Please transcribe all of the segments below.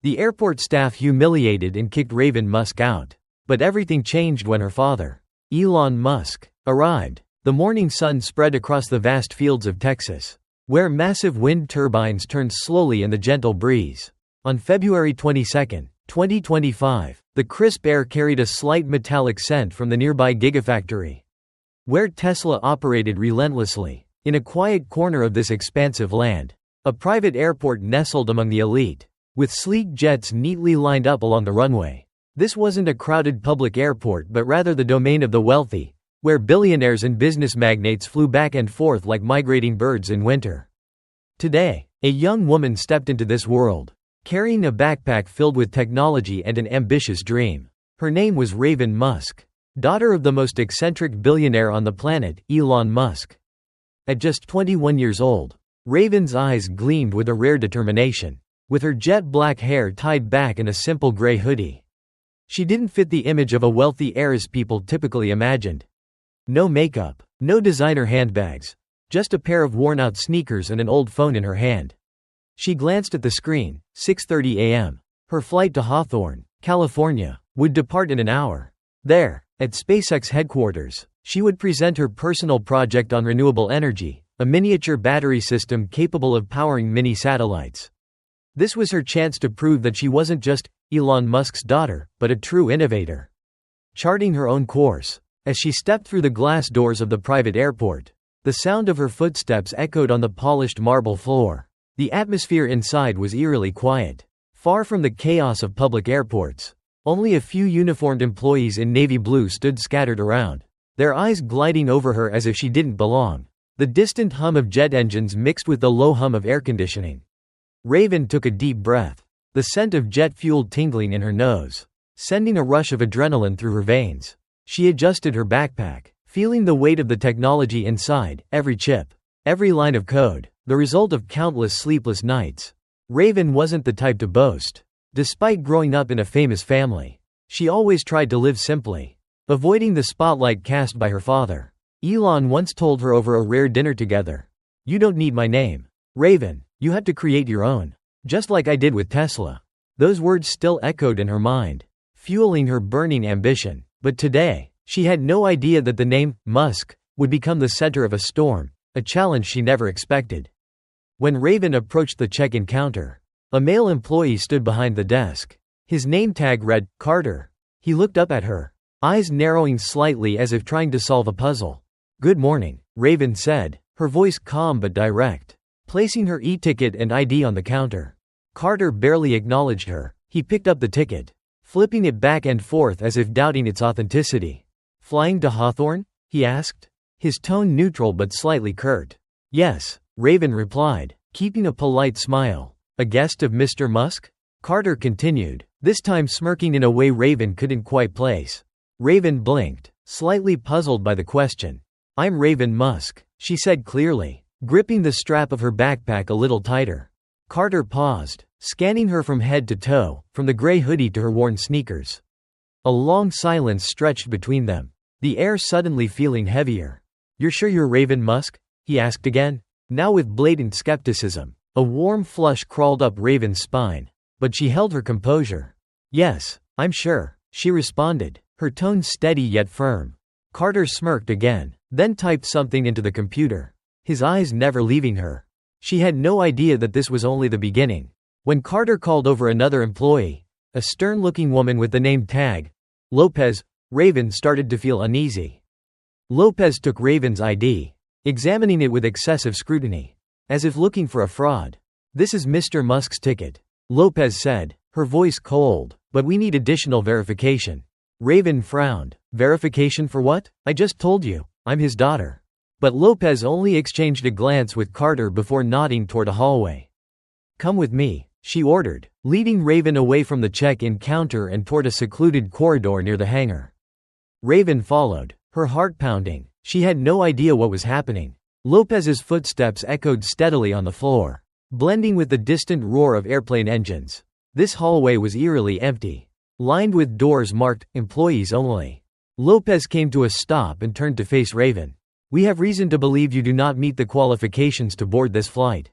The airport staff humiliated and kicked Raven Musk out. But everything changed when her father, Elon Musk, arrived. The morning sun spread across the vast fields of Texas, where massive wind turbines turned slowly in the gentle breeze. On February 22, 2025, the crisp air carried a slight metallic scent from the nearby Gigafactory, where Tesla operated relentlessly. In a quiet corner of this expansive land, a private airport nestled among the elite, with sleek jets neatly lined up along the runway. This wasn't a crowded public airport but rather the domain of the wealthy, where billionaires and business magnates flew back and forth like migrating birds in winter. Today, a young woman stepped into this world, carrying a backpack filled with technology and an ambitious dream. Her name was Raven Musk, daughter of the most eccentric billionaire on the planet, Elon Musk. At just 21 years old, Raven's eyes gleamed with a rare determination. With her jet-black hair tied back in a simple gray hoodie, she didn't fit the image of a wealthy heiress people typically imagined. No makeup, no designer handbags, just a pair of worn-out sneakers and an old phone in her hand. She glanced at the screen. 6:30 a.m. Her flight to Hawthorne, California, would depart in an hour. There, at SpaceX headquarters, she would present her personal project on renewable energy, a miniature battery system capable of powering mini satellites. This was her chance to prove that she wasn't just Elon Musk's daughter, but a true innovator. Charting her own course, as she stepped through the glass doors of the private airport, the sound of her footsteps echoed on the polished marble floor. The atmosphere inside was eerily quiet, far from the chaos of public airports. Only a few uniformed employees in navy blue stood scattered around, their eyes gliding over her as if she didn't belong. The distant hum of jet engines mixed with the low hum of air conditioning. Raven took a deep breath, the scent of jet fuel tingling in her nose, sending a rush of adrenaline through her veins. She adjusted her backpack, feeling the weight of the technology inside, every chip, every line of code, the result of countless sleepless nights. Raven wasn't the type to boast. Despite growing up in a famous family, she always tried to live simply, avoiding the spotlight cast by her father. Elon once told her over a rare dinner together, "You don't need my name, Raven. You have to create your own. Just like I did with Tesla." Those words still echoed in her mind, fueling her burning ambition. But today, she had no idea that the name, Musk, would become the center of a storm, a challenge she never expected. When Raven approached the check-in counter, a male employee stood behind the desk. His name tag read, Carter. He looked up at her, eyes narrowing slightly as if trying to solve a puzzle. "Good morning," Raven said, her voice calm but direct, placing her e-ticket and ID on the counter. Carter barely acknowledged her. He picked up the ticket, flipping it back and forth as if doubting its authenticity. "Flying to Hawthorne?" he asked, his tone neutral but slightly curt. "Yes," Raven replied, keeping a polite smile. "A guest of Mr. Musk?" Carter continued, this time smirking in a way Raven couldn't quite place. Raven blinked, slightly puzzled by the question. "I'm Raven Musk," she said clearly, gripping the strap of her backpack a little tighter. Carter paused, scanning her from head to toe, from the gray hoodie to her worn sneakers. A long silence stretched between them, the air suddenly feeling heavier. "You're sure you're Raven Musk?" he asked again, now with blatant skepticism. A warm flush crawled up Raven's spine, but she held her composure. "Yes, I'm sure," she responded, her tone steady yet firm. Carter smirked again, then typed something into the computer, his eyes never leaving her. She had no idea that this was only the beginning. When Carter called over another employee, a stern-looking woman with the name tag, Lopez, Raven started to feel uneasy. Lopez took Raven's ID, examining it with excessive scrutiny, as if looking for a fraud. "This is Mr. Musk's ticket," Lopez said, her voice cold, "but we need additional verification." Raven frowned. "Verification for what? I just told you, I'm his daughter." But Lopez only exchanged a glance with Carter before nodding toward a hallway. "Come with me," she ordered, leading Raven away from the check-in counter and toward a secluded corridor near the hangar. Raven followed, her heart pounding. She had no idea what was happening. Lopez's footsteps echoed steadily on the floor, blending with the distant roar of airplane engines. This hallway was eerily empty, lined with doors marked, "Employees Only." Lopez came to a stop and turned to face Raven. "We have reason to believe you do not meet the qualifications to board this flight,"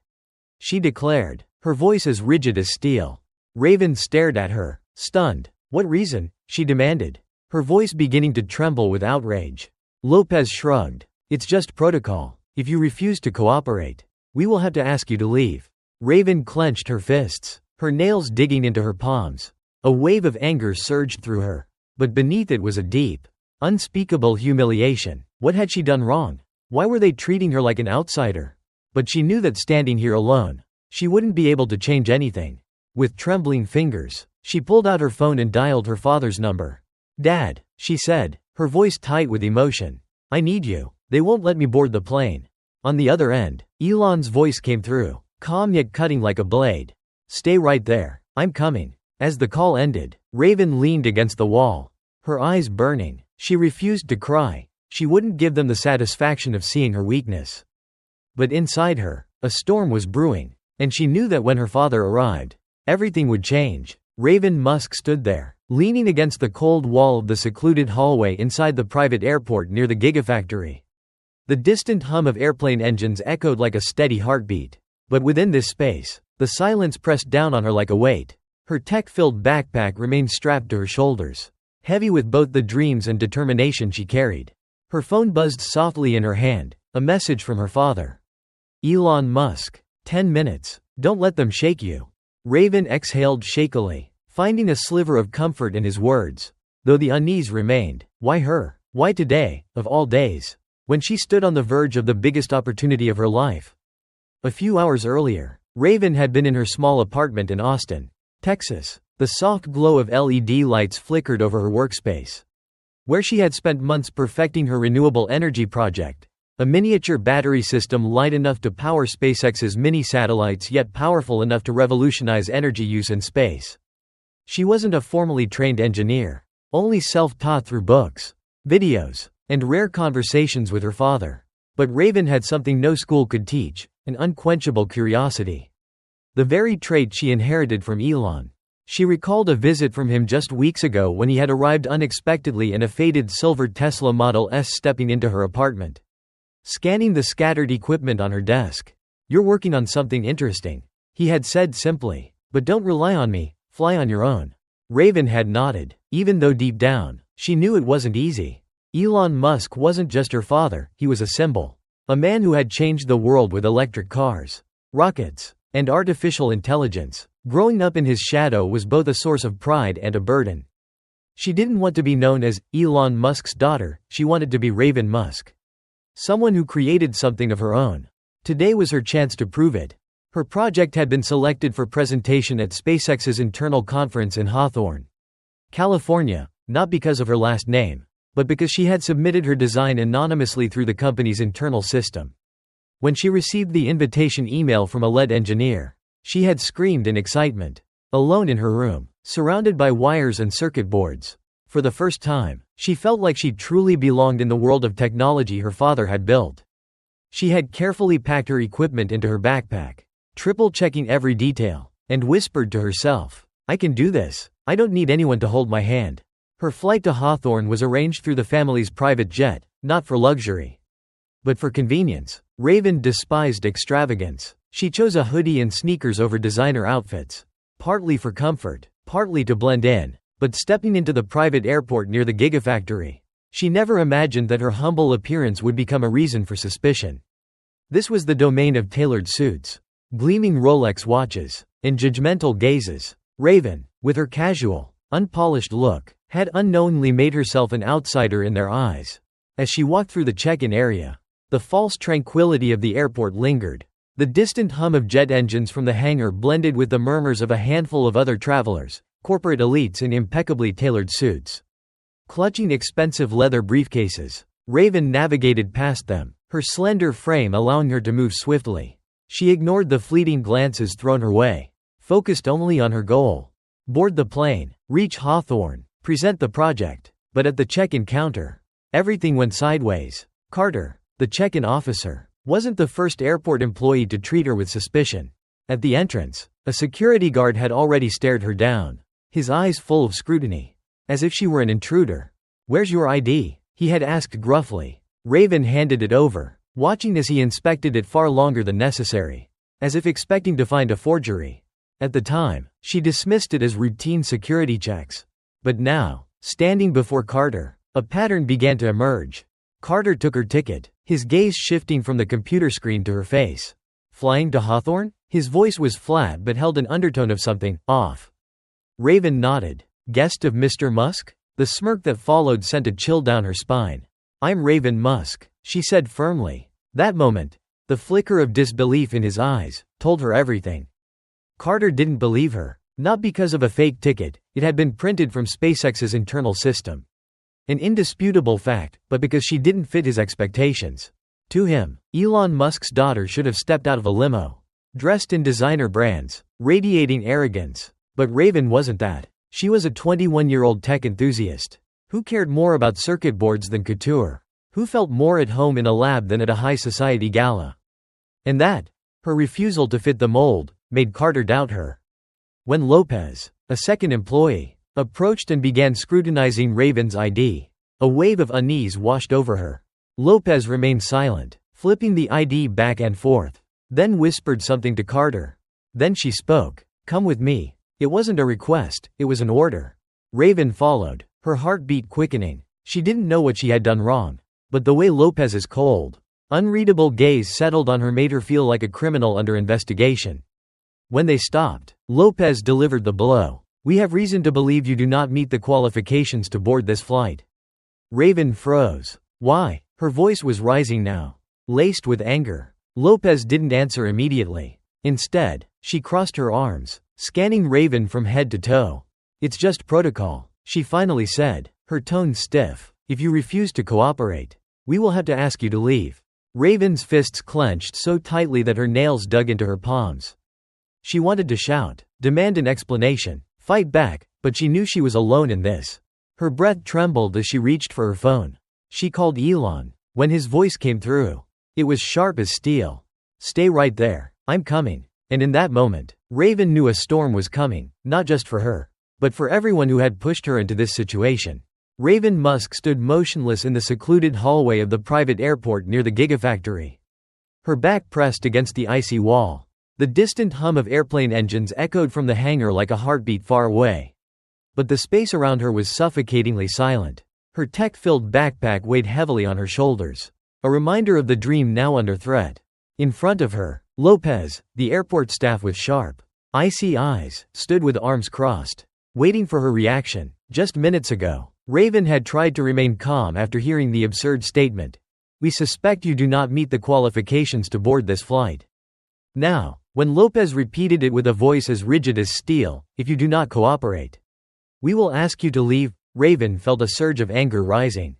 she declared, her voice as rigid as steel. Raven stared at her, stunned. What reason? She demanded, her voice beginning to tremble with outrage. Lopez shrugged. It's just protocol. If you refuse to cooperate, we will have to ask you to leave. Raven clenched her fists, her nails digging into her palms. A wave of anger surged through her, but beneath it was a deep, unspeakable humiliation. What had she done wrong? Why were they treating her like an outsider? But she knew that standing here alone, she wouldn't be able to change anything. With trembling fingers, she pulled out her phone and dialed her father's number. Dad, she said, her voice tight with emotion. I need you. They won't let me board the plane. On the other end, Elon's voice came through, calm yet cutting like a blade. Stay right there. I'm coming. As the call ended, Raven leaned against the wall, her eyes burning. She refused to cry. She wouldn't give them the satisfaction of seeing her weakness. But inside her, a storm was brewing, and she knew that when her father arrived, everything would change. Raven Musk stood there, leaning against the cold wall of the secluded hallway inside the private airport near the Gigafactory. The distant hum of airplane engines echoed like a steady heartbeat. But within this space, the silence pressed down on her like a weight. Her tech-filled backpack remained strapped to her shoulders, heavy with both the dreams and determination she carried. Her phone buzzed softly in her hand, a message from her father. Elon Musk. 10 minutes. Don't let them shake you. Raven exhaled shakily, finding a sliver of comfort in his words. Though the unease remained. Why her? Why today, of all days? When she stood on the verge of the biggest opportunity of her life. A few hours earlier, Raven had been in her small apartment in Austin, Texas. The soft glow of LED lights flickered over her workspace, where she had spent months perfecting her renewable energy project. A miniature battery system light enough to power SpaceX's mini-satellites yet powerful enough to revolutionize energy use in space. She wasn't a formally trained engineer, only self-taught through books, videos, and rare conversations with her father. But Raven had something no school could teach, an unquenchable curiosity. The very trait she inherited from Elon. She recalled a visit from him just weeks ago when he had arrived unexpectedly in a faded silver Tesla Model S, stepping into her apartment, scanning the scattered equipment on her desk. You're working on something interesting, he had said simply. But don't rely on me, fly on your own. Raven had nodded, even though deep down, she knew it wasn't easy. Elon Musk wasn't just her father, he was a symbol. A man who had changed the world with electric cars, rockets, and artificial intelligence. Growing up in his shadow was both a source of pride and a burden. She didn't want to be known as Elon Musk's daughter, she wanted to be Raven Musk. Someone who created something of her own. Today was her chance to prove it. Her project had been selected for presentation at SpaceX's internal conference in Hawthorne, California, not because of her last name, but because she had submitted her design anonymously through the company's internal system. When she received the invitation email from a lead engineer, she had screamed in excitement. Alone in her room, surrounded by wires and circuit boards. For the first time, she felt like she truly belonged in the world of technology her father had built. She had carefully packed her equipment into her backpack, triple-checking every detail, and whispered to herself, I can do this. I don't need anyone to hold my hand. Her flight to Hawthorne was arranged through the family's private jet, not for luxury, but for convenience. Raven despised extravagance. She chose a hoodie and sneakers over designer outfits, partly for comfort, partly to blend in. But stepping into the private airport near the Gigafactory, she never imagined that her humble appearance would become a reason for suspicion. This was the domain of tailored suits, gleaming Rolex watches, and judgmental gazes. Raven, with her casual, unpolished look, had unknowingly made herself an outsider in their eyes. As she walked through the check-in area, the false tranquility of the airport lingered. The distant hum of jet engines from the hangar blended with the murmurs of a handful of other travelers, corporate elites in impeccably tailored suits, clutching expensive leather briefcases. Raven navigated past them, her slender frame allowing her to move swiftly. She ignored the fleeting glances thrown her way, focused only on her goal. Board the plane, reach Hawthorne, present the project. But at the check-in counter, everything went sideways. Carter, the check-in officer, wasn't the first airport employee to treat her with suspicion. At the entrance, a security guard had already stared her down, his eyes full of scrutiny, as if she were an intruder. Where's your ID? He had asked gruffly. Raven handed it over, watching as he inspected it far longer than necessary, as if expecting to find a forgery. At the time, she dismissed it as routine security checks. But now, standing before Carter, a pattern began to emerge. Carter took her ticket, his gaze shifting from the computer screen to her face. Flying to Hawthorne? His voice was flat but held an undertone of something off. Raven nodded. Guest of Mr. Musk? The smirk that followed sent a chill down her spine. I'm Raven Musk, she said firmly. That moment, the flicker of disbelief in his eyes, told her everything. Carter didn't believe her, not because of a fake ticket, it had been printed from SpaceX's internal system. An indisputable fact, but because she didn't fit his expectations. To him, Elon Musk's daughter should have stepped out of a limo. Dressed in designer brands, radiating arrogance. But Raven wasn't that. She was a 21-year-old tech enthusiast. Who cared more about circuit boards than couture? Who felt more at home in a lab than at a high society gala? And that, her refusal to fit the mold, made Carter doubt her. When Lopez, a second employee, approached and began scrutinizing Raven's ID, a wave of unease washed over her. Lopez remained silent, flipping the ID back and forth, then whispered something to Carter. Then she spoke. Come with me. It wasn't a request, it was an order. Raven followed, her heartbeat quickening. She didn't know what she had done wrong. But the way Lopez's cold, unreadable gaze settled on her made her feel like a criminal under investigation. When they stopped, Lopez delivered the blow. We have reason to believe you do not meet the qualifications to board this flight. Raven froze. Why? Her voice was rising now, laced with anger. Lopez didn't answer immediately. Instead, she crossed her arms, scanning Raven from head to toe. It's just protocol, she finally said, her tone stiff. If you refuse to cooperate, we will have to ask you to leave. Raven's fists clenched so tightly that her nails dug into her palms. She wanted to shout, demand an explanation, fight back, but she knew she was alone in this. Her breath trembled as she reached for her phone. She called Elon. When his voice came through, it was sharp as steel. Stay right there, I'm coming. And in that moment, Raven knew a storm was coming, not just for her, but for everyone who had pushed her into this situation. Raven Musk stood motionless in the secluded hallway of the private airport near the Gigafactory. Her back pressed against the icy wall. The distant hum of airplane engines echoed from the hangar like a heartbeat far away. But the space around her was suffocatingly silent. Her tech-filled backpack weighed heavily on her shoulders, a reminder of the dream now under threat. In front of her, Lopez, the airport staff with sharp, icy eyes, stood with arms crossed, waiting for her reaction. Just minutes ago, Raven had tried to remain calm after hearing the absurd statement. We suspect you do not meet the qualifications to board this flight. Now, when Lopez repeated it with a voice as rigid as steel, if you do not cooperate, we will ask you to leave. Raven felt a surge of anger rising,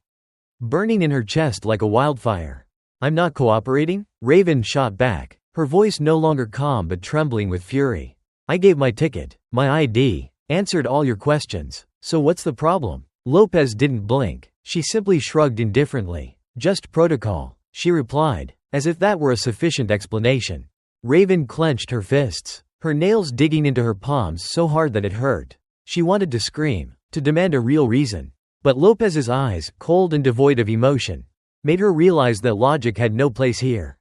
burning in her chest like a wildfire. I'm not cooperating? Raven shot back, her voice no longer calm but trembling with fury. I gave my ticket, my ID, answered all your questions, so what's the problem? Lopez didn't blink, she simply shrugged indifferently. Just protocol, she replied, as if that were a sufficient explanation. Raven clenched her fists, her nails digging into her palms so hard that it hurt. She wanted to scream, to demand a real reason. But Lopez's eyes, cold and devoid of emotion, made her realize that logic had no place here.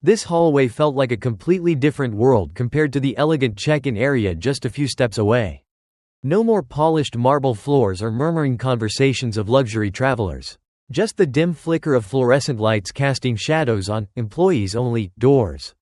This hallway felt like a completely different world compared to the elegant check-in area just a few steps away. No more polished marble floors or murmuring conversations of luxury travelers. Just the dim flicker of fluorescent lights casting shadows on employees-only doors.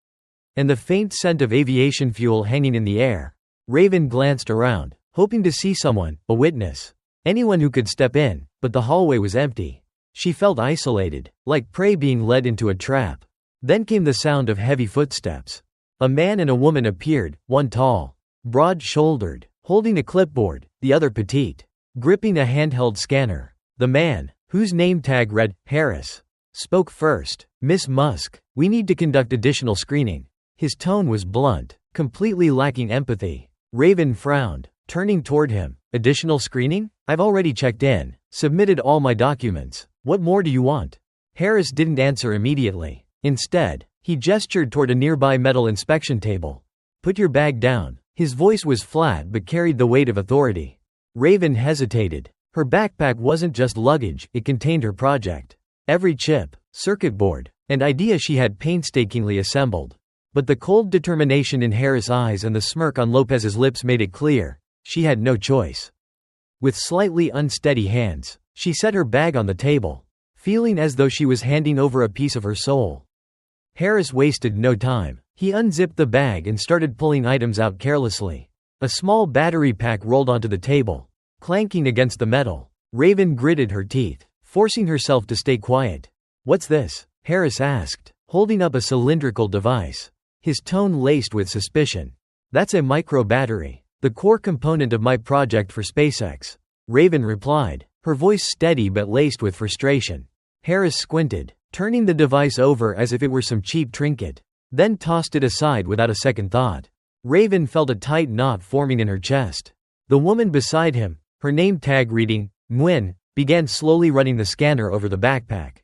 And the faint scent of aviation fuel hanging in the air. Raven glanced around, hoping to see someone, a witness. Anyone who could step in, but the hallway was empty. She felt isolated, like prey being led into a trap. Then came the sound of heavy footsteps. A man and a woman appeared, one tall, broad-shouldered, holding a clipboard, the other petite, gripping a handheld scanner. The man, whose name tag read, Harris, spoke first. Miss Musk, we need to conduct additional screening. His tone was blunt, completely lacking empathy. Raven frowned, turning toward him. Additional screening? I've already checked in, submitted all my documents. What more do you want? Harris didn't answer immediately. Instead, he gestured toward a nearby metal inspection table. Put your bag down. His voice was flat but carried the weight of authority. Raven hesitated. Her backpack wasn't just luggage, it contained her project. Every chip, circuit board, and idea she had painstakingly assembled. But the cold determination in Harris' eyes and the smirk on Lopez's lips made it clear she had no choice. With slightly unsteady hands, she set her bag on the table, feeling as though she was handing over a piece of her soul. Harris wasted no time. He unzipped the bag and started pulling items out carelessly. A small battery pack rolled onto the table, clanking against the metal. Raven gritted her teeth, forcing herself to stay quiet. "What's this?" Harris asked, holding up a cylindrical device, his tone laced with suspicion. "That's a micro battery, the core component of my project for SpaceX," Raven replied, her voice steady but laced with frustration. Harris squinted, turning the device over as if it were some cheap trinket, then tossed it aside without a second thought. Raven felt a tight knot forming in her chest. The woman beside him, her name tag reading Nguyen, began slowly running the scanner over the backpack,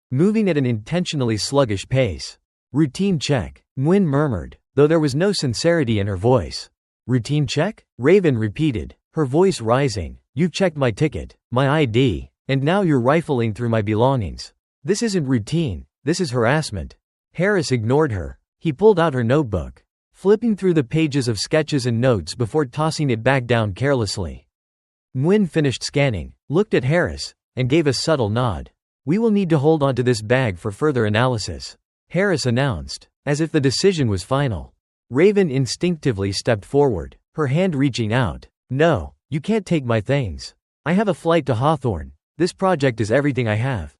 moving at an intentionally sluggish pace. "Routine check," Nguyen murmured, though there was no sincerity in her voice. "Routine check?" Raven repeated, her voice rising. "You've checked my ticket, my ID, and now you're rifling through my belongings. This isn't routine, this is harassment." Harris ignored her. He pulled out her notebook, flipping through the pages of sketches and notes before tossing it back down carelessly. Nguyen finished scanning, looked at Harris, and gave a subtle nod. "We will need to hold onto this bag for further analysis," Harris announced, as if the decision was final. Raven instinctively stepped forward, her hand reaching out. "No, you can't take my things. I have a flight to Hawthorne. This project is everything I have."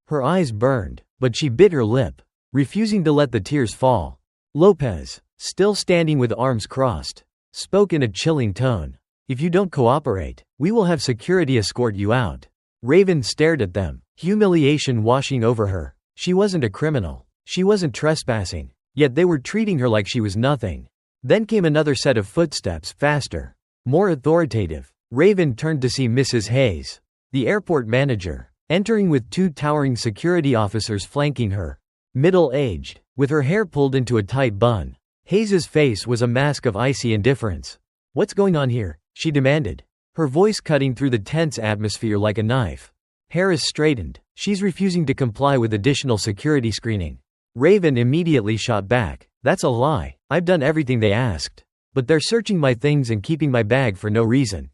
Her eyes burned, but she bit her lip, refusing to let the tears fall. Lopez, still standing with arms crossed, spoke in a chilling tone. "If you don't cooperate, we will have security escort you out." Raven stared at them, humiliation washing over her. She wasn't a criminal. She wasn't trespassing. Yet they were treating her like she was nothing. Then came another set of footsteps, faster, more authoritative. Raven turned to see Mrs. Hayes, the airport manager, entering with 2 towering security officers flanking her. Middle-aged, with her hair pulled into a tight bun, Hayes's face was a mask of icy indifference. "What's going on here?" she demanded, her voice cutting through the tense atmosphere like a knife. Harris straightened. "She's refusing to comply with additional security screening." Raven immediately shot back. "That's a lie. I've done everything they asked. But they're searching my things and keeping my bag for no reason."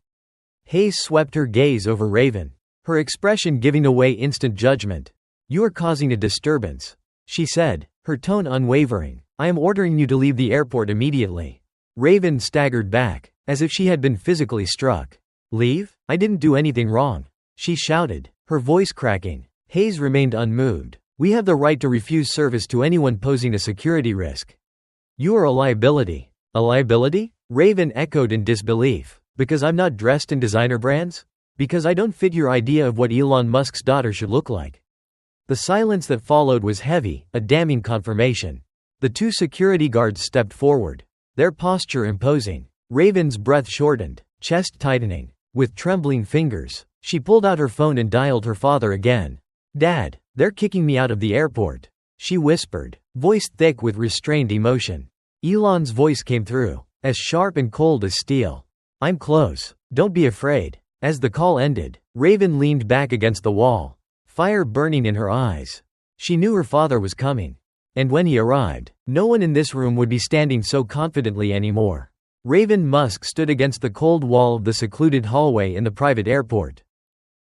Hayes swept her gaze over Raven, her expression giving away instant judgment. "You are causing a disturbance," she said, her tone unwavering. "I am ordering you to leave the airport immediately." Raven staggered back, as if she had been physically struck. "Leave? I didn't do anything wrong," she shouted, her voice cracking. Hayes remained unmoved. "We have the right to refuse service to anyone posing a security risk. You are a liability." "A liability?" Raven echoed in disbelief. "Because I'm not dressed in designer brands? Because I don't fit your idea of what Elon Musk's daughter should look like?" The silence that followed was heavy, a damning confirmation. The 2 security guards stepped forward, their posture imposing. Raven's breath shortened, chest tightening. With trembling fingers, she pulled out her phone and dialed her father again. "Dad, they're kicking me out of the airport," she whispered, voice thick with restrained emotion. Elon's voice came through, as sharp and cold as steel. "I'm close. Don't be afraid." As the call ended, Raven leaned back against the wall, fire burning in her eyes. She knew her father was coming. And when he arrived, no one in this room would be standing so confidently anymore. Raven Musk stood against the cold wall of the secluded hallway in the private airport.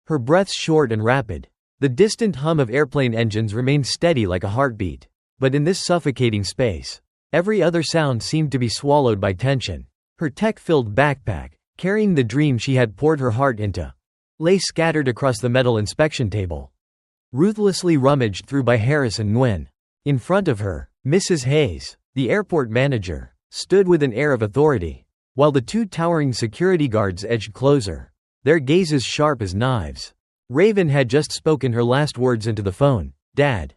Her breath short and rapid. The distant hum of airplane engines remained steady like a heartbeat. But in this suffocating space, every other sound seemed to be swallowed by tension. Her tech-filled backpack, carrying the dream she had poured her heart into, lay scattered across the metal inspection table, ruthlessly rummaged through by Harris and Nguyen. In front of her, Mrs. Hayes, the airport manager, stood with an air of authority, while the 2 towering security guards edged closer, their gazes sharp as knives. Raven had just spoken her last words into the phone. "Dad,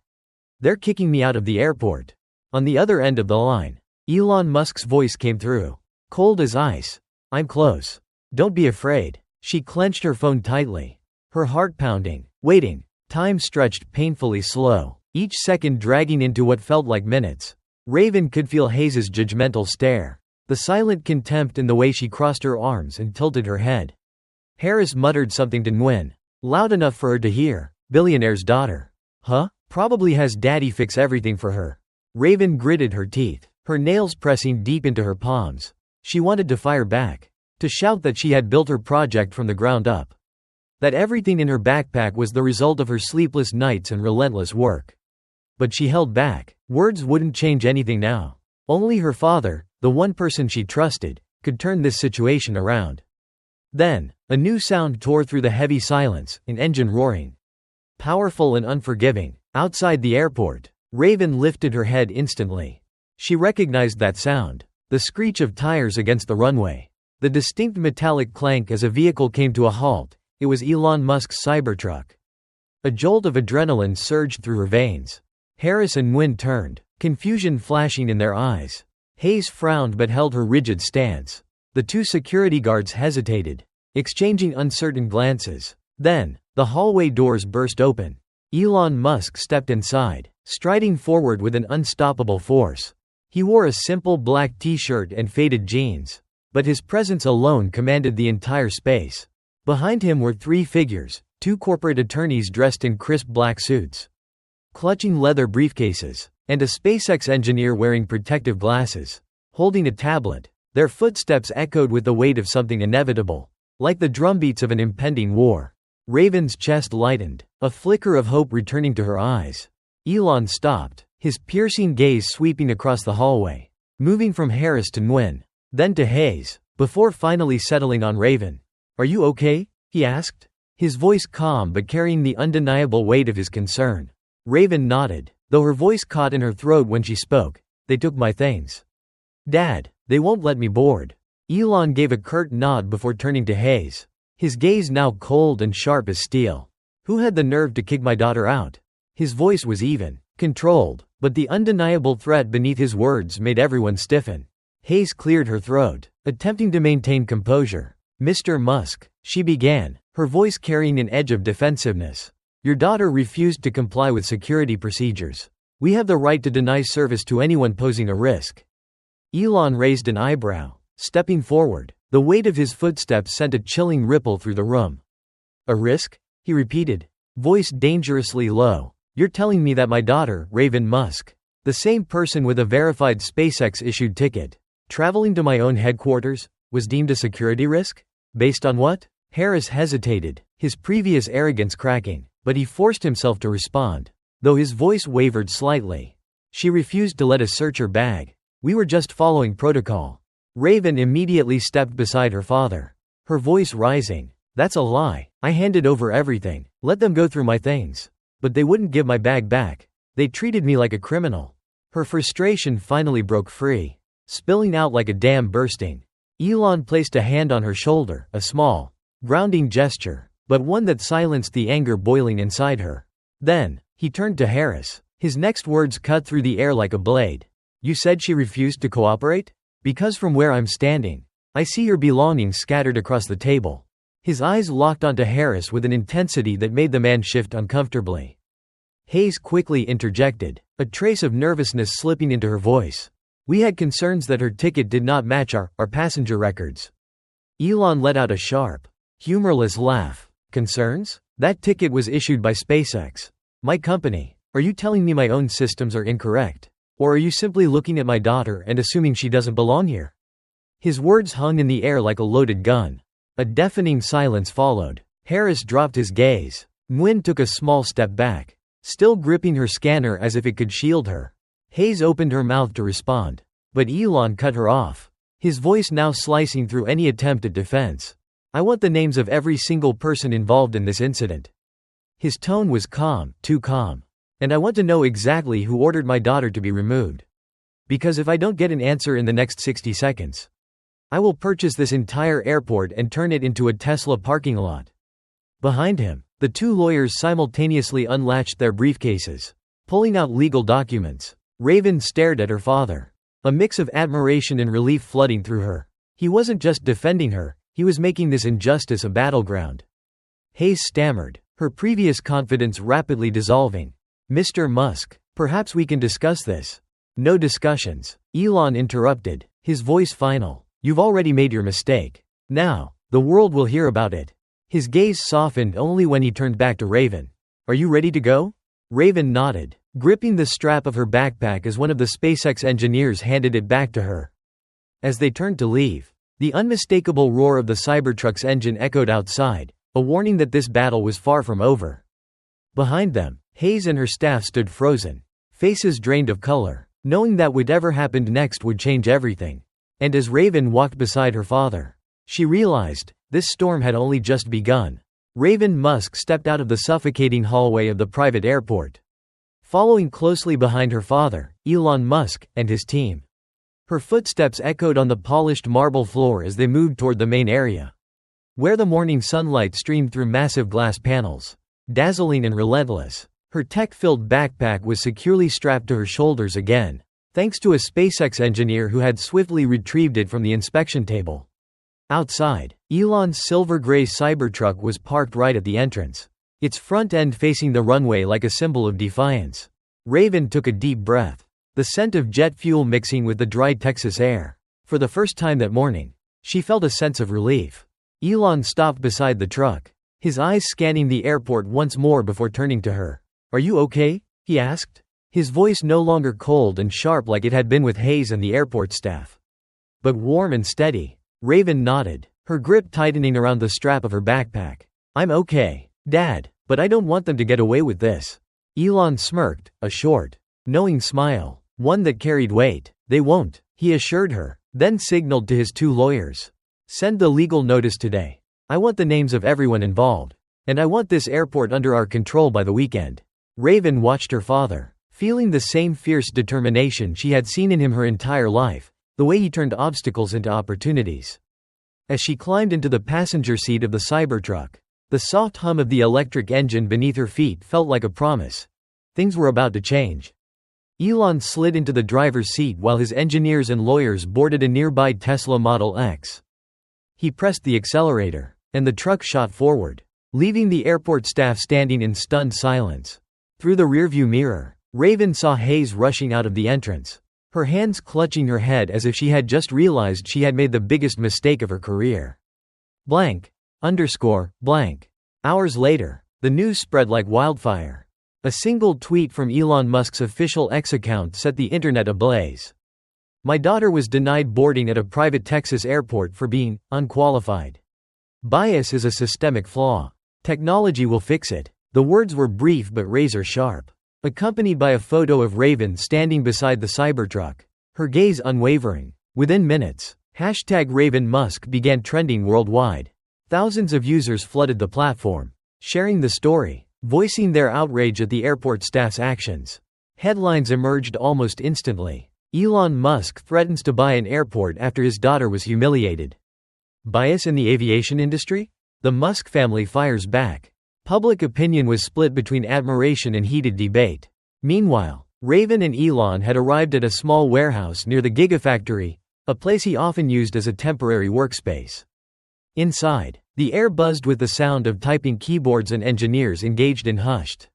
they're kicking me out of the airport." On the other end of the line, Elon Musk's voice came through, cold as ice. "I'm close. Don't be afraid." She clenched her phone tightly, her heart pounding, waiting. Time stretched painfully slow, each second dragging into what felt like minutes. Raven could feel Hayes's judgmental stare, the silent contempt in the way she crossed her arms and tilted her head. Harris muttered something to Nguyen, loud enough for her to hear. "Billionaire's daughter. Huh? Probably has daddy fix everything for her." Raven gritted her teeth, her nails pressing deep into her palms. She wanted to fire back, to shout that she had built her project from the ground up, that everything in her backpack was the result of her sleepless nights and relentless work. But she held back. Words wouldn't change anything now. Only her father, the one person she trusted, could turn this situation around. Then, a new sound tore through the heavy silence, an engine roaring. Powerful and unforgiving. Outside the airport, Raven lifted her head instantly. She recognized that sound. The screech of tires against the runway. The distinct metallic clank as a vehicle came to a halt. It was Elon Musk's Cybertruck. A jolt of adrenaline surged through her veins. Harris and Nguyen turned, confusion flashing in their eyes. Hayes frowned but held her rigid stance. The two security guards hesitated, exchanging uncertain glances. Then, the hallway doors burst open. Elon Musk stepped inside, striding forward with an unstoppable force. He wore a simple black t-shirt and faded jeans, but his presence alone commanded the entire space. Behind him were three figures, two corporate attorneys dressed in crisp black suits, clutching leather briefcases, and a SpaceX engineer wearing protective glasses, holding a tablet. Their footsteps echoed with the weight of something inevitable, like the drumbeats of an impending war. Raven's chest lightened, a flicker of hope returning to her eyes. Elon stopped, his piercing gaze sweeping across the hallway, moving from Harris to Nguyen, then to Hayes, before finally settling on Raven. "Are you okay?" he asked, his voice calm but carrying the undeniable weight of his concern. Raven nodded, though her voice caught in her throat when she spoke. "They took my things. Dad, they won't let me board." Elon gave a curt nod before turning to Hayes, his gaze now cold and sharp as steel. "Who had the nerve to kick my daughter out?" His voice was even, controlled, but the undeniable threat beneath his words made everyone stiffen. Hayes cleared her throat, attempting to maintain composure. "Mr. Musk," she began, her voice carrying an edge of defensiveness. "Your daughter refused to comply with security procedures. We have the right to deny service to anyone posing a risk." Elon raised an eyebrow, stepping forward. The weight of his footsteps sent a chilling ripple through the room. "A risk?" he repeated, voice dangerously low. "You're telling me that my daughter, Raven Musk, the same person with a verified SpaceX-issued ticket, traveling to my own headquarters, was deemed a security risk? Based on what?" Harris hesitated, his previous arrogance cracking, but he forced himself to respond, though his voice wavered slightly. "She refused to let us search her bag. We were just following protocol." Raven immediately stepped beside her father, her voice rising. "That's a lie. I handed over everything, let them go through my things. But they wouldn't give my bag back. They treated me like a criminal." Her frustration finally broke free, spilling out like a dam bursting. Elon placed a hand on her shoulder, a small, grounding gesture, but one that silenced the anger boiling inside her. Then, he turned to Harris. His next words cut through the air like a blade. "You said she refused to cooperate? Because from where I'm standing, I see your belongings scattered across the table." His eyes locked onto Harris with an intensity that made the man shift uncomfortably. Hayes quickly interjected, a trace of nervousness slipping into her voice. "We had concerns that her ticket did not match our passenger records." Elon let out a sharp, humorless laugh. "Concerns? That ticket was issued by SpaceX, my company. Are you telling me my own systems are incorrect? Or are you simply looking at my daughter and assuming she doesn't belong here?" His words hung in the air like a loaded gun. A deafening silence followed. Harris dropped his gaze. Nguyen took a small step back, still gripping her scanner as if it could shield her. Hayes opened her mouth to respond, but Elon cut her off, his voice now slicing through any attempt at defense. "I want the names of every single person involved in this incident." His tone was calm, too calm. "And I want to know exactly who ordered my daughter to be removed. Because if I don't get an answer in the next 60 seconds, I will purchase this entire airport and turn it into a Tesla parking lot." Behind him, the two lawyers simultaneously unlatched their briefcases, pulling out legal documents. Raven stared at her father, a mix of admiration and relief flooding through her. He wasn't just defending her, he was making this injustice a battleground. Hayes stammered, her previous confidence rapidly dissolving. "Mr. Musk, perhaps we can discuss this." "No discussions," Elon interrupted, his voice final. "You've already made your mistake. Now, the world will hear about it." His gaze softened only when he turned back to Raven. "Are you ready to go?" Raven nodded, gripping the strap of her backpack as one of the SpaceX engineers handed it back to her. As they turned to leave, the unmistakable roar of the Cybertruck's engine echoed outside, a warning that this battle was far from over. Behind them, Hayes and her staff stood frozen, faces drained of color, knowing that whatever happened next would change everything. And as Raven walked beside her father, she realized, this storm had only just begun. Raven Musk stepped out of the suffocating hallway of the private airport, following closely behind her father, Elon Musk, and his team. Her footsteps echoed on the polished marble floor as they moved toward the main area, where the morning sunlight streamed through massive glass panels, dazzling and relentless. Her tech-filled backpack was securely strapped to her shoulders again, thanks to a SpaceX engineer who had swiftly retrieved it from the inspection table. Outside, Elon's silver-gray Cybertruck was parked right at the entrance, its front end facing the runway like a symbol of defiance. Raven took a deep breath, the scent of jet fuel mixing with the dry Texas air. For the first time that morning, she felt a sense of relief. Elon stopped beside the truck, his eyes scanning the airport once more before turning to her. "Are you okay?" he asked, his voice no longer cold and sharp like it had been with Hayes and the airport staff, but warm and steady. Raven nodded, her grip tightening around the strap of her backpack. "I'm okay, Dad, but I don't want them to get away with this." Elon smirked, a short, knowing smile, one that carried weight. "They won't," he assured her, then signaled to his 2 lawyers. "Send the legal notice today. I want the names of everyone involved. And I want this airport under our control by the weekend." Raven watched her father, feeling the same fierce determination she had seen in him her entire life, the way he turned obstacles into opportunities. As she climbed into the passenger seat of the Cybertruck, the soft hum of the electric engine beneath her feet felt like a promise. Things were about to change. Elon slid into the driver's seat while his engineers and lawyers boarded a nearby Tesla Model X. He pressed the accelerator, and the truck shot forward, leaving the airport staff standing in stunned silence. Through the rearview mirror, Raven saw Hayes rushing out of the entrance, her hands clutching her head as if she had just realized she had made the biggest mistake of her career. __. Hours later, the news spread like wildfire. A single tweet from Elon Musk's official X account set the internet ablaze. "My daughter was denied boarding at a private Texas airport for being unqualified. Bias is a systemic flaw. Technology will fix it." The words were brief but razor sharp, accompanied by a photo of Raven standing beside the Cybertruck, her gaze unwavering. Within minutes, #Raven Musk began trending worldwide. Thousands of users flooded the platform, sharing the story, voicing their outrage at the airport staff's actions. Headlines emerged almost instantly. Elon Musk threatens to buy an airport after his daughter was humiliated. Bias in the aviation industry? The Musk family fires back. Public opinion was split between admiration and heated debate. Meanwhile, Raven and Elon had arrived at a small warehouse near the Gigafactory, a place he often used as a temporary workspace. Inside, the air buzzed with the sound of typing keyboards and engineers engaged in hushed,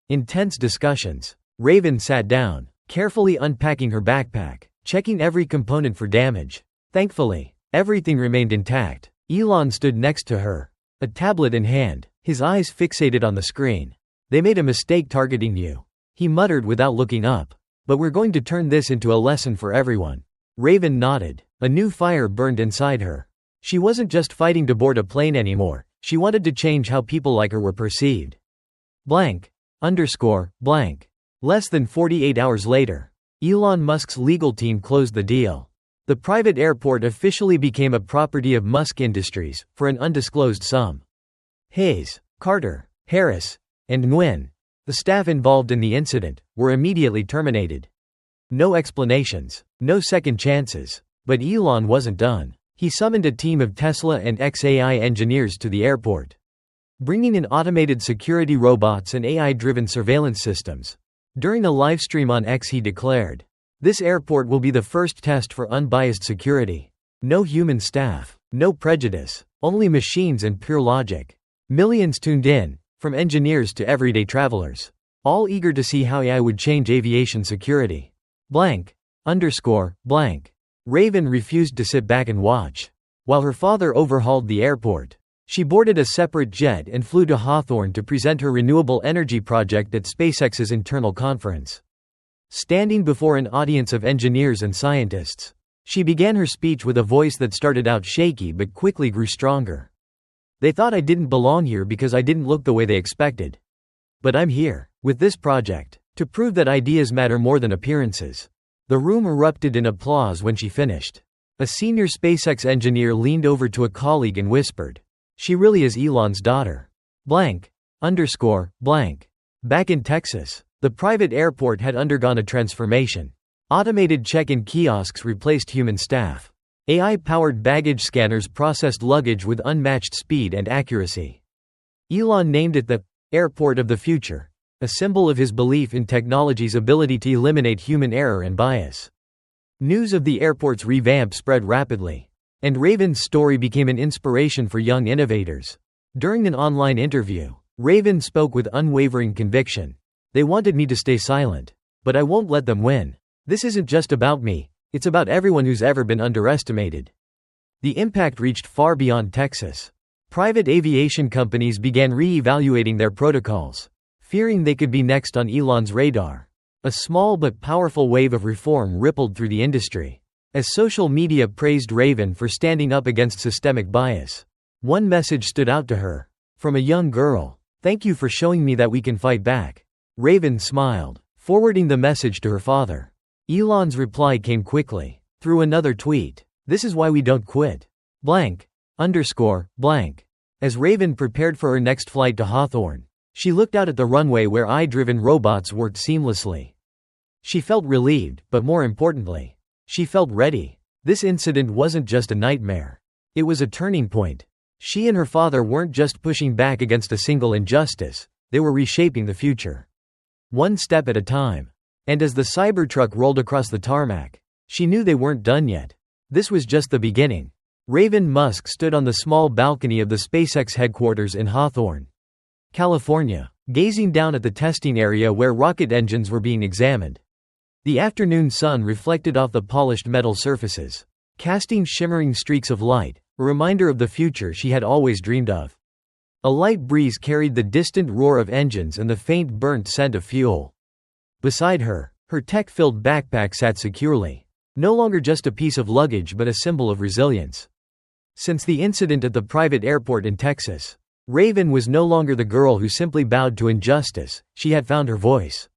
intense discussions. Raven sat down, carefully unpacking her backpack, checking every component for damage. Thankfully, everything remained intact. Elon stood next to her, a tablet in hand, his eyes fixated on the screen. "They made a mistake targeting you," he muttered without looking up. "But we're going to turn this into a lesson for everyone." Raven nodded. A new fire burned inside her. She wasn't just fighting to board a plane anymore, she wanted to change how people like her were perceived. __. Less than 48 hours later, Elon Musk's legal team closed the deal. The private airport officially became a property of Musk Industries, for an undisclosed sum. Hayes, Carter, Harris, and Nguyen, the staff involved in the incident, were immediately terminated. No explanations, no second chances. But Elon wasn't done. He summoned a team of Tesla and XAI engineers to the airport, bringing in automated security robots and AI-driven surveillance systems. During a livestream on X, he declared, "This airport will be the first test for unbiased security. No human staff, no prejudice, only machines and pure logic." Millions tuned in, from engineers to everyday travelers, all eager to see how AI would change aviation security. __. Raven refused to sit back and watch. While her father overhauled the airport, She boarded a separate jet and flew to Hawthorne to present her renewable energy project at SpaceX's internal conference. Standing before an audience of engineers and scientists, she began her speech with a voice that started out shaky but quickly grew stronger. They thought I didn't belong here because I didn't look the way they expected. But I'm here, with this project, to prove that ideas matter more than appearances. The room erupted in applause when she finished. A senior SpaceX engineer leaned over to a colleague and whispered, "She really is Elon's daughter. Blank. Underscore, blank." Back in Texas, the private airport had undergone a transformation. Automated check-in kiosks replaced human staff. AI-powered baggage scanners processed luggage with unmatched speed and accuracy. Elon named it the airport of the future, a symbol of his belief in technology's ability to eliminate human error and bias. News of the airport's revamp spread rapidly, and Raven's story became an inspiration for young innovators. During an online interview, Raven spoke with unwavering conviction. "They wanted me to stay silent, but I won't let them win. This isn't just about me, it's about everyone who's ever been underestimated." The impact reached far beyond Texas. Private aviation companies began re-evaluating their protocols, fearing they could be next on Elon's radar. A small but powerful wave of reform rippled through the industry, as social media praised Raven for standing up against systemic bias. One message stood out to her. From a young girl, "Thank you for showing me that we can fight back." Raven smiled, forwarding the message to her father. Elon's reply came quickly, through another tweet. "This is why we don't quit. Blank. Underscore, blank." As Raven prepared for her next flight to Hawthorne, she looked out at the runway where AI-driven robots worked seamlessly. She felt relieved, but more importantly, she felt ready. This incident wasn't just a nightmare. It was a turning point. She and her father weren't just pushing back against a single injustice, they were reshaping the future. One step at a time. And as the Cybertruck rolled across the tarmac, she knew they weren't done yet. This was just the beginning. Raven Musk stood on the small balcony of the SpaceX headquarters in Hawthorne, California, gazing down at the testing area where rocket engines were being examined. The afternoon sun reflected off the polished metal surfaces, casting shimmering streaks of light, a reminder of the future she had always dreamed of. A light breeze carried the distant roar of engines and the faint burnt scent of fuel. Beside her, her tech-filled backpack sat securely, no longer just a piece of luggage but a symbol of resilience. Since the incident at the private airport in Texas, Raven was no longer the girl who simply bowed to injustice, she had found her voice.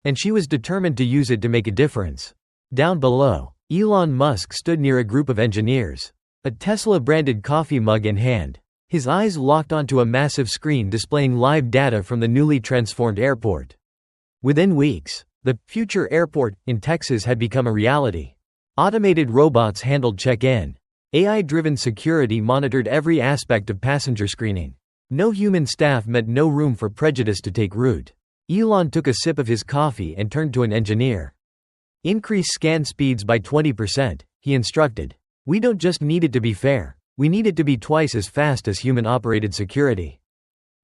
And she was determined to use it to make a difference. Down below, Elon Musk stood near a group of engineers, a Tesla-branded coffee mug in hand, his eyes locked onto a massive screen displaying live data from the newly transformed airport. Within weeks, the future airport in Texas had become a reality. Automated robots handled check-in. AI-driven security monitored every aspect of passenger screening. No human staff meant no room for prejudice to take root. Elon took a sip of his coffee and turned to an engineer. "Increase scan speeds by 20%, he instructed. "We don't just need it to be fair, we need it to be twice as fast as human-operated security."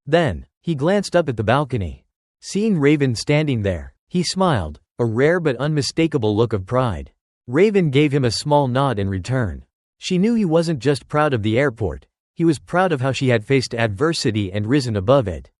Then, he glanced up at the balcony. Seeing Raven standing there, he smiled, a rare but unmistakable look of pride. Raven gave him a small nod in return. She knew he wasn't just proud of the airport, he was proud of how she had faced adversity and risen above it.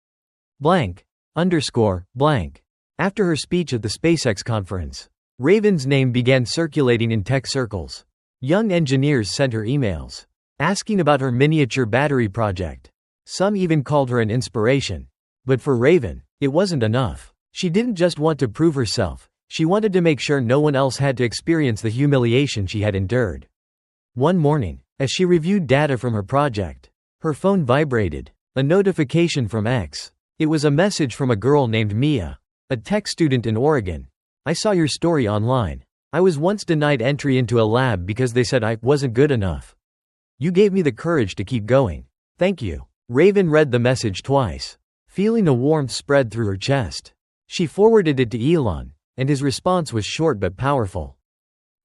Blank. Underscore, blank. After her speech at the SpaceX conference, Raven's name began circulating in tech circles. Young engineers sent her emails, asking about her miniature battery project. Some even called her an inspiration. But for Raven, it wasn't enough. She didn't just want to prove herself, she wanted to make sure no one else had to experience the humiliation she had endured. One morning, as she reviewed data from her project, her phone vibrated, a notification from X. It was a message from a girl named Mia, a tech student in Oregon. "I saw your story online. I was once denied entry into a lab because they said I wasn't good enough. You gave me the courage to keep going. Thank you." Raven read the message twice, feeling a warmth spread through her chest. She forwarded it to Elon, and his response was short but powerful.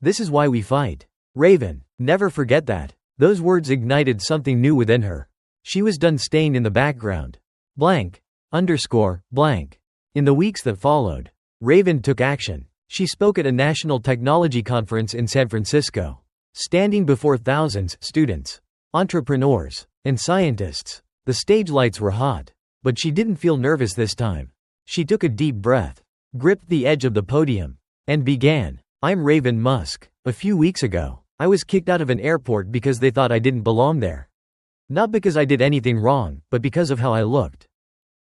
"This is why we fight. Raven, never forget that." Those words ignited something new within her. She was done staying in the background. Blank. Underscore, blank. In the weeks that followed, Raven took action. She spoke at a national technology conference in San Francisco, standing before thousands, students, entrepreneurs, and scientists. The stage lights were hot. But she didn't feel nervous this time. She took a deep breath, gripped the edge of the podium, and began. I'm Raven Musk. A few weeks ago, I was kicked out of an airport because they thought I didn't belong there. Not because I did anything wrong, but because of how I looked.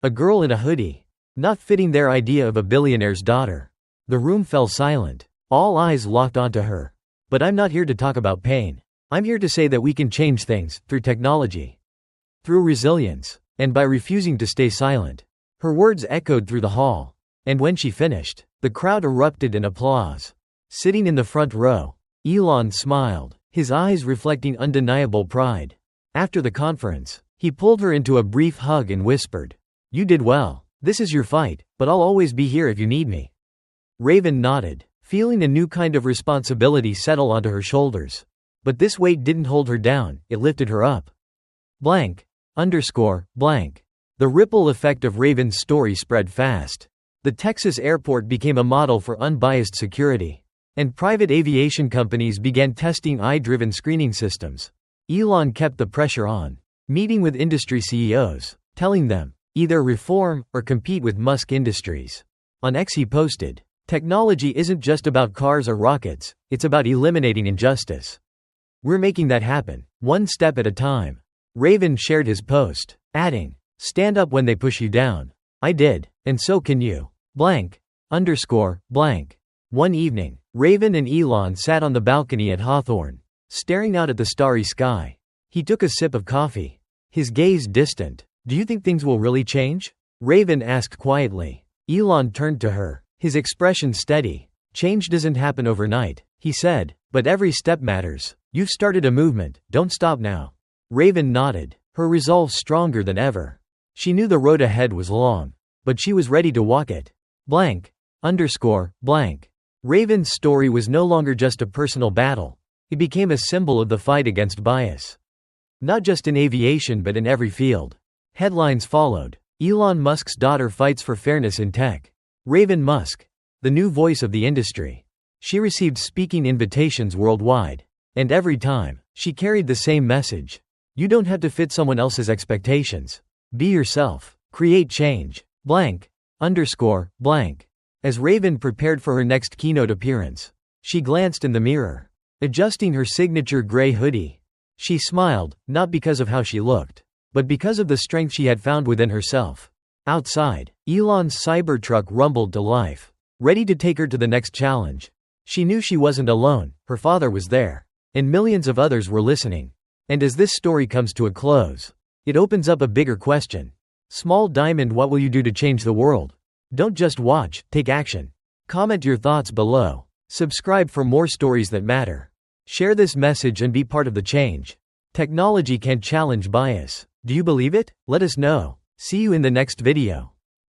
A girl in a hoodie, not fitting their idea of a billionaire's daughter. The room fell silent. All eyes locked onto her. But I'm not here to talk about pain. I'm here to say that we can change things, through technology. Through resilience. And by refusing to stay silent. Her words echoed through the hall. And when she finished, the crowd erupted in applause. Sitting in the front row, Elon smiled, his eyes reflecting undeniable pride. After the conference, he pulled her into a brief hug and whispered, "You did well. This is your fight, but I'll always be here if you need me." Raven nodded, feeling a new kind of responsibility settle onto her shoulders. But this weight didn't hold her down, it lifted her up. Blank. Blank. The ripple effect of Raven's story spread fast. The Texas airport became a model for unbiased security. And private aviation companies began testing AI-driven screening systems. Elon kept the pressure on, meeting with industry CEOs, telling them, either reform or compete with Musk Industries. On X he posted, "Technology isn't just about cars or rockets, it's about eliminating injustice. We're making that happen, one step at a time." Raven shared his post, adding, "Stand up when they push you down. I did, and so can you." Blank. One evening, Raven and Elon sat on the balcony at Hawthorne, staring out at the starry sky. He took a sip of coffee, his gaze distant. "Do you think things will really change?" Raven asked quietly. Elon turned to her, his expression steady. "Change doesn't happen overnight," he said, "but every step matters. You've started a movement, don't stop now." Raven nodded, her resolve stronger than ever. She knew the road ahead was long, but she was ready to walk it. Blank. Raven's story was no longer just a personal battle. It became a symbol of the fight against bias. Not just in aviation but in every field. Headlines followed. Elon Musk's daughter fights for fairness in tech. Raven Musk, the new voice of the industry. She received speaking invitations worldwide. And every time, she carried the same message. You don't have to fit someone else's expectations. Be yourself. Create change. As Raven prepared for her next keynote appearance, she glanced in the mirror, adjusting her signature gray hoodie. She smiled, not because of how she looked, but because of the strength she had found within herself. Outside, Elon's Cybertruck rumbled to life, ready to take her to the next challenge. She knew she wasn't alone, her father was there, and millions of others were listening. And as this story comes to a close, it opens up a bigger question. Small diamond, what will you do to change the world? Don't just watch, take action. Comment your thoughts below. Subscribe for more stories that matter. Share this message and be part of the change. Technology can challenge bias. Do you believe it? Let us know. See you in the next video.